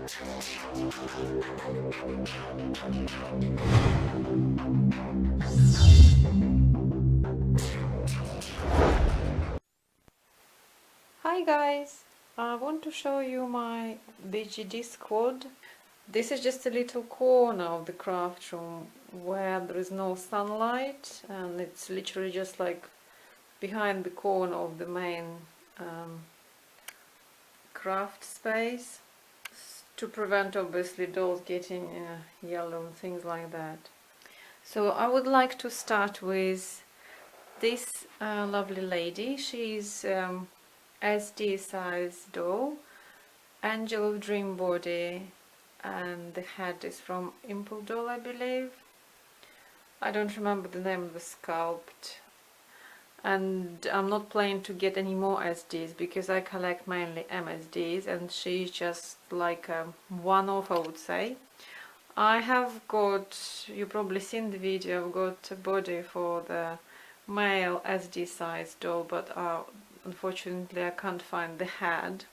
Hi guys, I want to show you my BJD squad. This is just a little corner of the craft room where there is no sunlight, and it's literally just like behind the corner of the main craft space, to prevent obviously dolls getting yellow and things like that. So I would like to start with this lovely lady. She's SD size doll, Angel of Dream body, and the head is from Impldoll, I believe. I don't remember the name of the sculpt, and I'm not planning to get any more SDs because I collect mainly MSDs, and she's just like a one-off, I would say. I have got, you've probably seen the video, I've got a body for the male SD size doll, but unfortunately I can't find the head,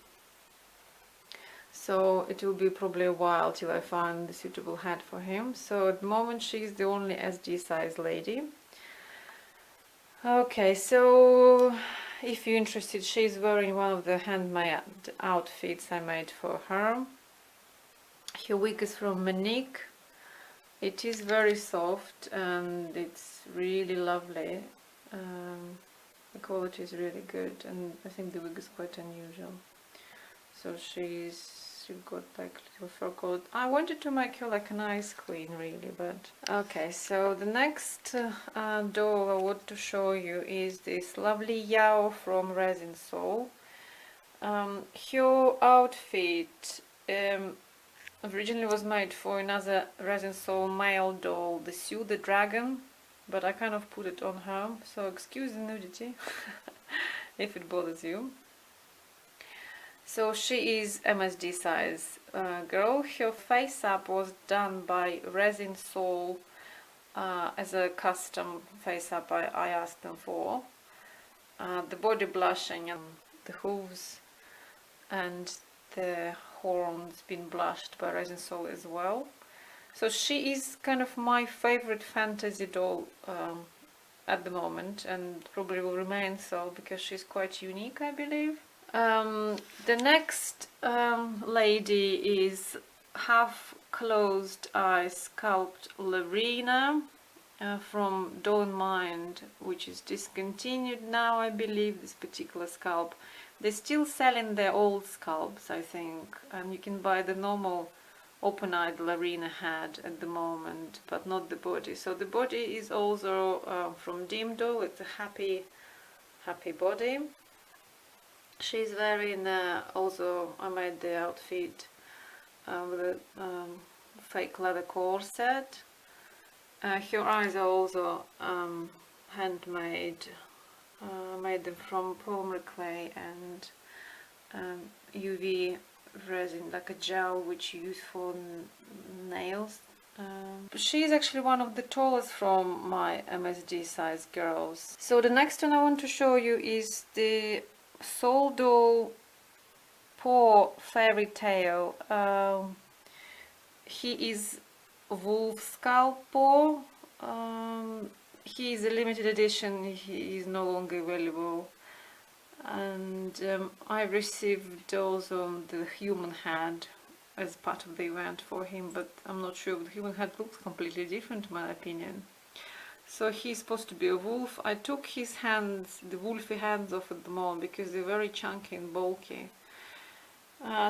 so it will be probably a while till I find the suitable head for him. So at the moment she's the only SD size lady. Okay, so if you're interested, she's wearing one of the handmade outfits I made for her. Her wig is from Monique. It is very soft and it's really lovely. The quality is really good, and I think the wig is quite unusual. So she's got like little fur coat. I wanted to make her like an ice queen really, but okay. So the next doll I want to show you is this lovely Yao from Resinsoul. Her outfit originally was made for another Resinsoul male doll, the Sue the Dragon, but I kind of put it on her, so excuse the nudity if it bothers you. So she is MSD size girl. Her face up was done by Resinsoul as a custom face up I asked them for. The body blushing and the hooves and the horns been blushed by Resinsoul as well. So she is kind of my favorite fantasy doll at the moment, and probably will remain so because she's quite unique, I believe. The next lady is half closed eye sculpt Larina from Don't Mind, which is discontinued now, I believe, this particular sculpt. They're still selling their old sculpts, I think, and you can buy the normal open-eyed Larina head at the moment, but not the body. So the body is also from Impldoll. It's a happy body. She's wearing also, I made the outfit with a fake leather corset. Her eyes are also handmade. Made them from polymer clay and UV resin, like a gel which you use for nails. She's actually one of the tallest from my MSD size girls. So the next one I want to show you is the Souldoll Paw Fairy Tale. He is wolf sculpt paw. He is a limited edition. He is no longer available, and I received also the human head as part of the event for him, but I'm not sure. The human head looks completely different in my opinion. So he's supposed to be a wolf. I took his hands, the wolfy hands, off at the moment because they're very chunky and bulky.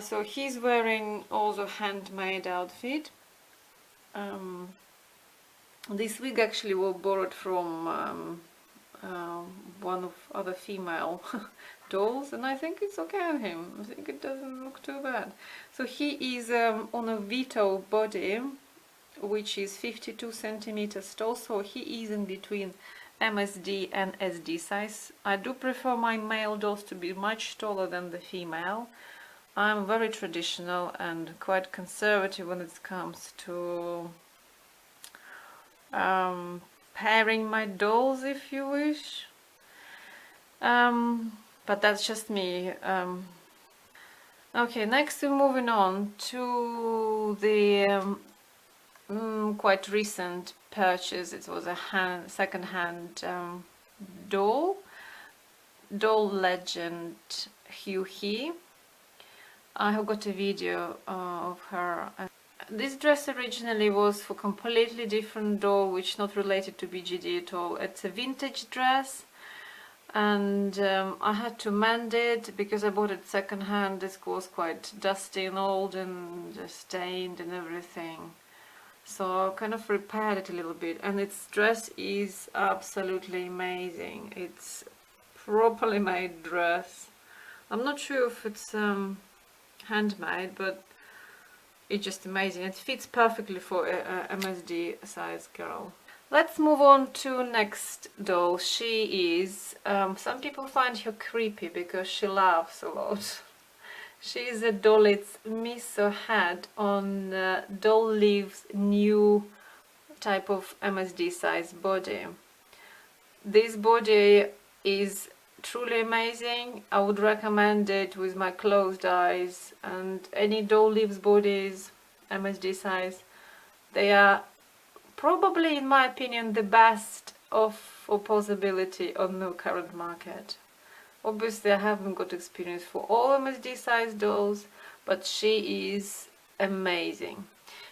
So he's wearing also handmade outfit. This wig actually was borrowed from one of other female dolls, and I think it's okay on him. I think it doesn't look too bad. So he is on a Vito body, which is 52 centimeters tall, so he is in between MSD and SD size. I do prefer my male dolls to be much taller than the female. I'm very traditional and quite conservative when it comes to pairing my dolls, if you wish, but that's just me. Okay, next we're moving on to the quite recent purchase. It was a second-hand doll Legend Hue He. I have got a video of her. This dress originally was for completely different doll, which not related to BJD at all. It's a vintage dress, and I had to mend it because I bought it second hand. This was quite dusty and old and stained and everything. So I kind of repaired it a little bit, and its dress is absolutely amazing. It's properly made dress. I'm not sure if it's handmade, but it's just amazing. It fits perfectly for a MSD size girl. Let's move on to next doll. She is, some people find her creepy because she laughs a lot. She is a Dollits Miso head on Doll's new type of MSD size body. This body is truly amazing. I would recommend it with my closed eyes, and any Doll's bodies MSD size, they are probably, in my opinion, the best of possibility on the current market. Obviously I haven't got experience for all MSD size dolls, but she is amazing.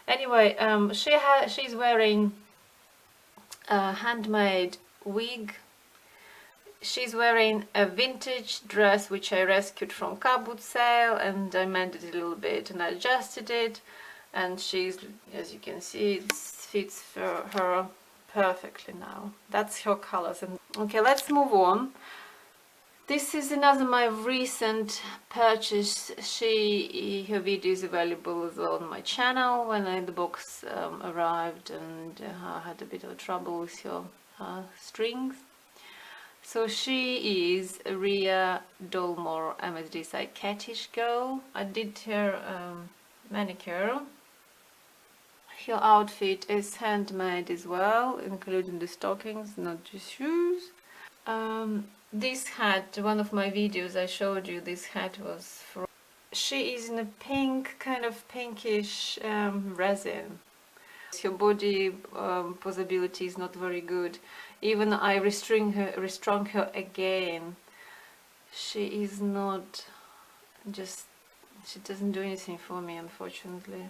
Anyway, she's wearing a handmade wig. She's wearing a vintage dress which I rescued from car boot sale, and I mended it a little bit and I adjusted it, and she's, as you can see, it fits for her perfectly now. That's her colors. And okay, let's move on. This is another my recent purchase. Her video is available as well on my channel when the box arrived, and I had a bit of trouble with her strings. So she is a Reaa Dollmore MSD size Catish girl. I did her manicure. Her outfit is handmade as well, including the stockings, not just shoes. This hat, one of my videos I showed you, this hat was from... She is in a pink, kind of pinkish resin. Her body posability is not very good. Even I restrung her again. She is not just... she doesn't do anything for me, unfortunately,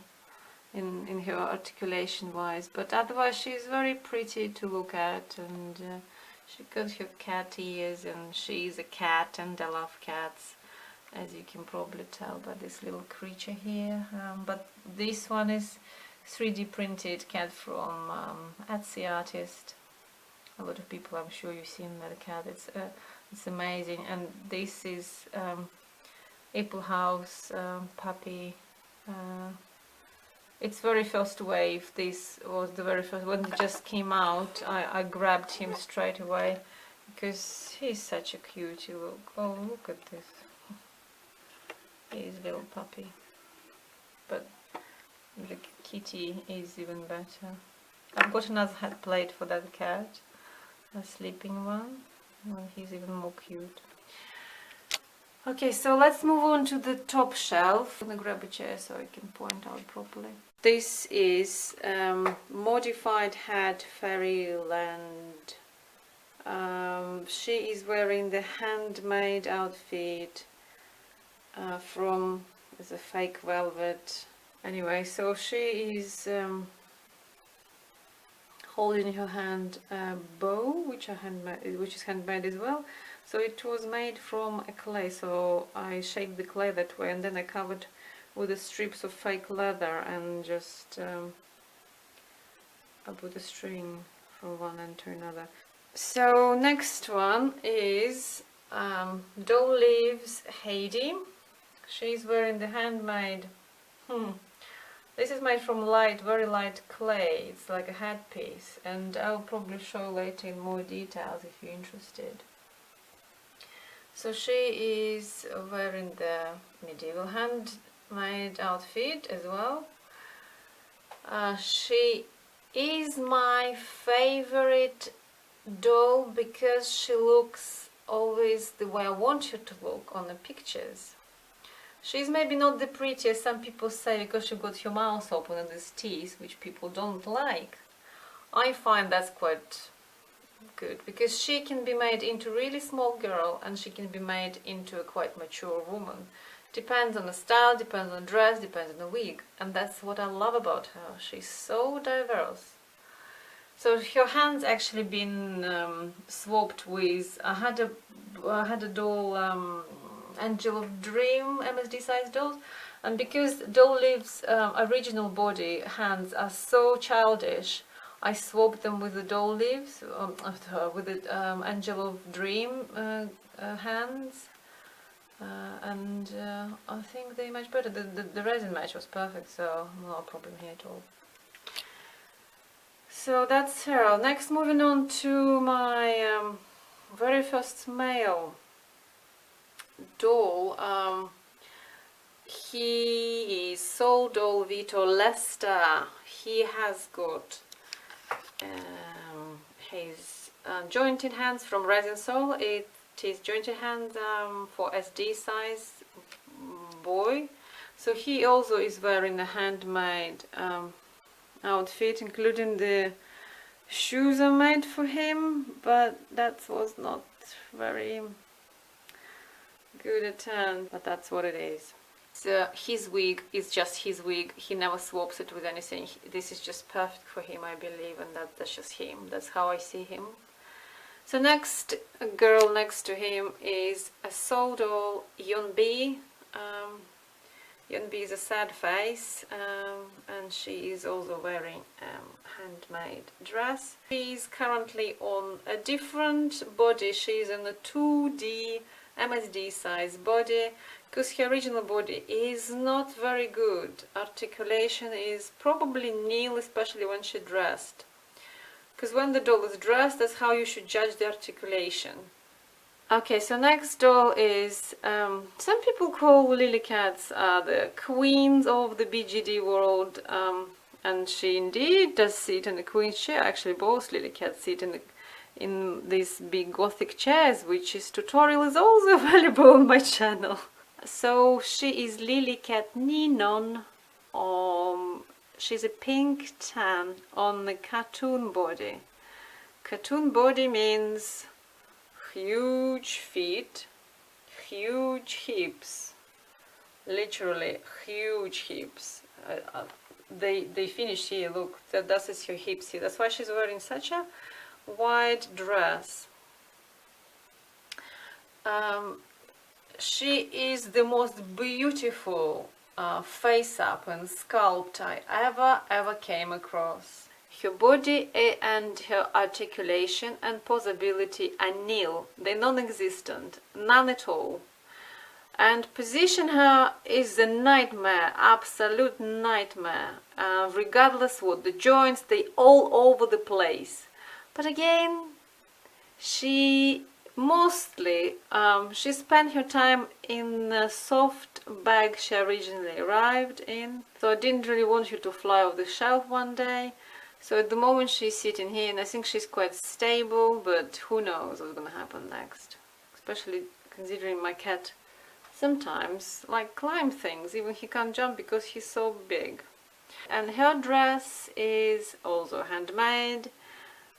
in her articulation wise. But otherwise she is very pretty to look at, and she got her cat ears, and she's a cat, and I love cats, as you can probably tell by this little creature here. But this one is 3D printed cat from Etsy artist. A lot of people, I'm sure you've seen that cat. It's amazing. And this is Iplehouse puppy. It's very first wave. This was the very first, when it just came out, I grabbed him straight away because he's such a cutie. Look, oh, look at this. He's a little puppy, but the kitty is even better. I've got another hat plate for that cat, a sleeping one. Well, he's even more cute. Okay, so let's move on to the top shelf. I'm gonna grab a chair so I can point out properly. This is modified hat Faiyland. She is wearing the handmade outfit from the fake velvet. Anyway, so she is holding in her hand a bow, which is handmade as well. So it was made from a clay, so I shaped the clay that way, and then I covered with the strips of fake leather, and just I put a string from one end to another. So next one is Dollits Hedy. She's wearing the handmade. This is made from very light clay. It's like a headpiece, and I'll probably show later in more details if you're interested. So she is wearing the medieval handmade outfit as well. She is my favorite doll because she looks always the way I want her to look on the pictures. She's maybe not the prettiest, some people say, because she got her mouth open and these teeth, which people don't like. I find that's quite good, because she can be made into a really small girl and she can be made into a quite mature woman. Depends on the style, depends on the dress, depends on the wig, and that's what I love about her. She's so diverse. So her hands actually been swapped with, I had a doll, Angel of Dream MSD size dolls, and because Doll Lives original body hands are so childish, I swapped them with the Doll Lives, with the Angel of Dream hands, and I think they match better. The resin match was perfect, so no problem here at all. So that's her. Next, moving on to my very first male doll. He is Souldoll Vito Lester. He has got his jointed hands from Resinsoul. It is jointed hands for SD size boy. So he also is wearing a handmade outfit, including the shoes are made for him, but that was not very good attempt, but that's what it is. So his wig is just his wig, he never swaps it with anything. This is just perfect for him, I believe, and that's just him. That's how I see him. So next girl next to him is a Souldoll Yeon Bee. Yeon Bee is a sad face, and she is also wearing a handmade dress. She is currently on a different body. She is on a 2D MSD size body, because her original body is not very good. Articulation is probably nil, especially when she dressed. Because when the doll is dressed, that's how you should judge the articulation. Okay, so next doll is, some people call Lillycats the queens of the BJD world, and she indeed does sit in the queen's chair. Actually, both Lillycats sit in these big gothic chairs, which is tutorial is also available on my channel. So she is Lillycat Ninon. She's a pink tan on the cartoon body. Cartoon body means huge feet, huge hips, literally huge hips. They finish here, look, that is her hips here. That's why she's wearing such a wide dress. She is the most beautiful face up and sculpt I ever came across. Her body and her articulation and posability are nil. They're non-existent, none at all. And position her is a nightmare, absolute nightmare. Regardless what, the joints, they all over the place. But again, she mostly, she spent her time in a soft bag she originally arrived in. So I didn't really want her to fly off the shelf one day. So at the moment she's sitting here, and I think she's quite stable, but who knows what's gonna happen next. Especially considering my cat sometimes like climb things, even he can't jump because he's so big. And her dress is also handmade.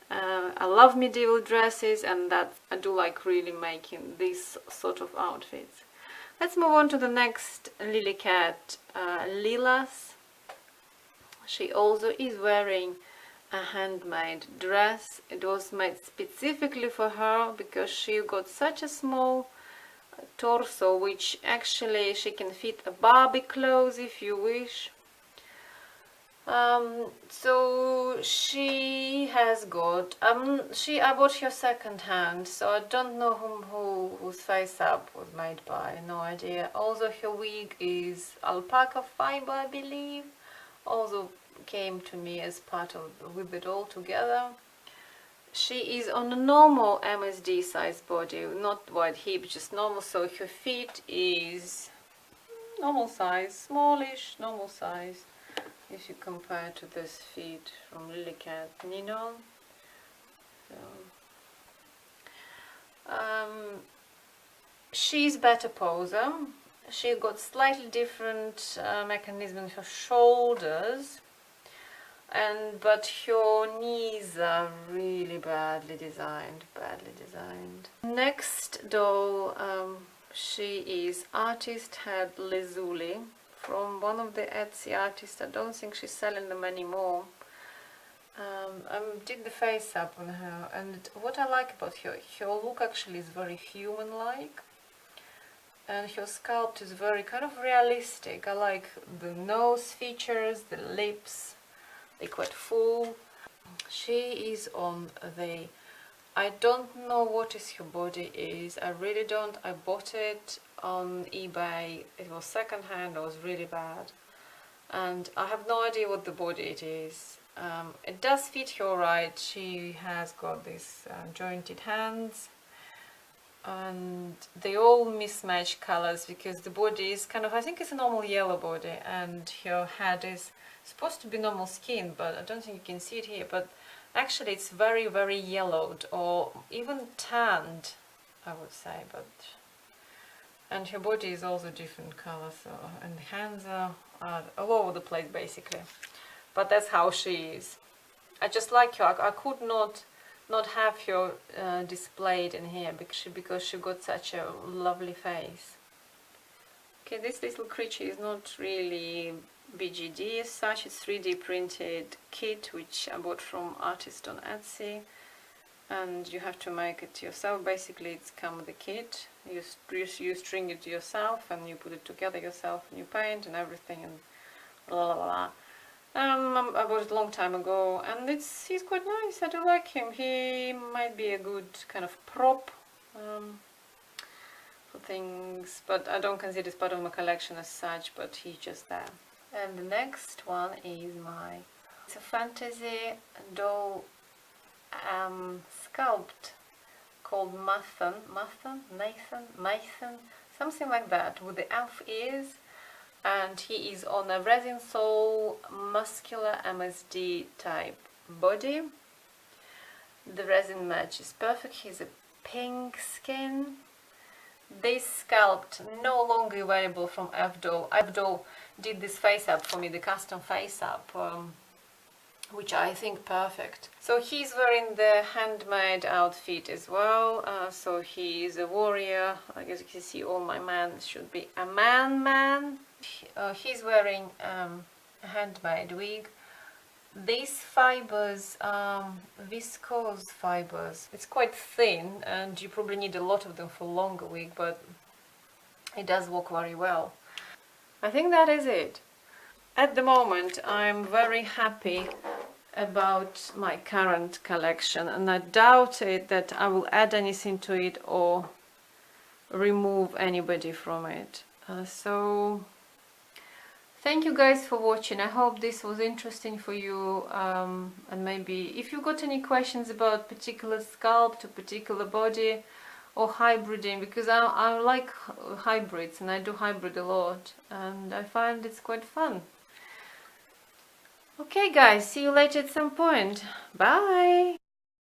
I love medieval dresses, and that I do like really making these sort of outfits. Let's move on to the next Lillycat, Lilas. She also is wearing a handmade dress. It was made specifically for her because she got such a small torso, which actually she can fit a Barbie clothes if you wish. So she has got, I bought her second hand, so I don't know whose face up was made by, no idea. Also her wig is alpaca fiber, I believe, also came to me as part of with it all together. She is on a normal MSD size body, not wide hip, just normal, so her feet is normal size, smallish, normal size. If you compare to this feet from Lillycat Ninon. So, she's better poser. She got slightly different mechanism in her shoulders, but her knees are really badly designed, Next doll, she is artist had Lazuli from one of the Etsy artists. I don't think she's selling them anymore. I did the face up on her, and what I like about her look actually is very human-like, and her sculpt is very kind of realistic. I like the nose features, the lips, they're quite full. She is on the, I don't know what is her body is, I really don't. I bought it on eBay, it was second-hand, it was really bad, and I have no idea what the body it is. It does fit her right. She has got these jointed hands, and they all mismatch colors because the body is kind of, I think it's a normal yellow body, and her head is supposed to be normal skin, but I don't think you can see it here, but actually it's very, very yellowed or even tanned, I would say. But and her body is also different colors, so, and the hands are all over the place basically. But that's how she is. I just like her. I could not have her displayed in here because she got such a lovely face. Okay, this little creature is not really BJD as such. It's 3D printed kit which I bought from artist on Etsy, and you have to make it yourself. Basically, it's come with the kit. You string it yourself and you put it together yourself, and you paint and everything, and blah blah blah. I bought it a long time ago, and he's quite nice. I do like him. He might be a good kind of prop for things, but I don't consider it part of my collection as such, but he's just there. And the next one is it's a fantasy doll sculpt called Mathan, something like that, with the elf ears. And he is on a Resinsoul muscular MSD type body. The resin match is perfect. He's a pink skin. This sculpt no longer available from Fdoll. Fdoll did this face up for me, the custom face up, which I think perfect. So he's wearing the handmade outfit as well. So he is a warrior. I guess you can see all my man should be a man. He's wearing a handmade wig. These fibers are viscose fibers. It's quite thin, and you probably need a lot of them for longer wig, but it does work very well. I think that is it. At the moment, I'm very happy about my current collection, and I doubt it that I will add anything to it or remove anybody from it. So thank you guys for watching. I hope this was interesting for you, and maybe if you got any questions about particular sculpt or particular body or hybriding, because I like hybrids and I do hybrid a lot and I find it's quite fun. Okay guys, see you later at some point. Bye!